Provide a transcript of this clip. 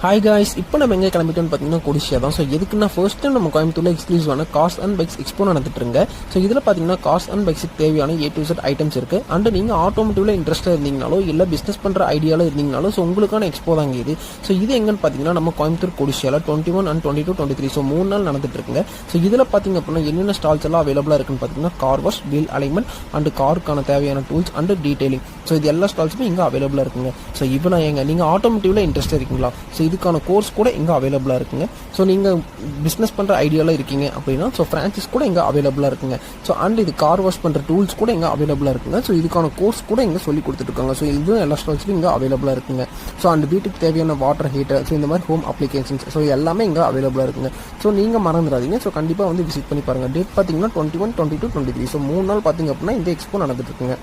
Hi guys, இப்போ நம்ம எங்கே கிளம்பிட்டோம்னு பார்த்தீங்கன்னா கொடிஷியா தான். ஸோ எதுக்குன்னா ஃபர்ஸ்ட் டைம் நம்ம கோயம்புத்தூர்ல எக்ஸ்க்ளூசிவான கார்ஸ் அண்ட் பைக்ஸ் எக்ஸ்போ நடந்துட்டு இருங்க. ஸோ இதில் பார்த்தீங்கன்னா கார்ஸ் அண்ட் பைக்ஸுக்கு தேவையான A to Z ஐட்டம்ஸ் இருக்கு. அண்ட் நீங்கள் ஆட்டோமோட்டிவ்ல இன்ட்ரெஸ்ட்டாக இருந்தீங்கனாலோ இல்லை பிஸ்னஸ் பண்ணுற ஐடியாவில் இருந்தீங்கனாலோ ஸோ உங்களுக்கான எக்ஸ்போ தாங்க இது. ஸோ இது எங்கன்னு பார்த்தீங்கன்னா நம்ம கோயம்புத்தூர் கொடிஷியாவில் 21 and 22, 23 ஸோ 3 நாள் நடந்துட்டு இருக்குங்க. ஸோ இதில் பார்த்தீங்க அப்படின்னா என்னென்ன ஸ்டால்ஸ் எல்லாம் அவைலபிளாக இருக்குன்னு பார்த்தீங்கன்னா car wash, wheel alignment and காருக்கான தேவையான டூல்ஸ் அண்ட் டீடைலிங். ஸோ இது எல்லா ஸ்டால்ஸுமே இங்கே அவைலபிளாக இருக்குங்க. ஸோ இப்போ நான் நீங்கள் ஆட்டோமோட்டிவ்ல இன்ட்ரெஸ்ட் இருக்கீங்களா, ஸோ இதுக்கான கோர்ஸ் கூட இங்கே அவைலபிளாக இருக்குங்க. ஸோ நீங்கள் பிஸ்னஸ் பண்ணுற ஐடியாவில் இருக்கீங்க அப்படின்னா ஸோ ஃப்ரான்ச்சைஸ் கூட இங்கே அவைலபிளாக இருக்குங்க. ஸோ அண்ட் இது கார் வாஷ் பண்ணுற டூல்ஸ் கூட இங்கே அவைலபிளாக இருக்குங்க. ஸோ இதுக்கான கோர்ஸ் கூட இங்கே சொல்லி கொடுத்துருக்காங்க. ஸோ இதுவும் எல்லா ஸ்டால்ஸ்லையும் இங்கே அவைலபிளாக இருக்குங்க. ஸோ அண்ட் வீட்டுக்கு தேவையான வாட்டர் ஹீட்டர், ஸோ இந்த மாதிரி ஹோம் அப்ளிகேஷன்ஸ், ஸோ எல்லாமே இங்கே அவைலபிளாக இருக்குங்க. ஸோ நீங்கள் மறந்துடாதீங்க. ஸோ கண்டிப்பாக வந்து விசிட் பண்ணி பாருங்கள். டேட் பார்த்தீங்கன்னா 21, 22, 23 ஸோ 3 நாள் பார்த்தீங்க அப்படின்னா இந்த எக்ஸ்போ நடந்துட்டு இருக்குங்க.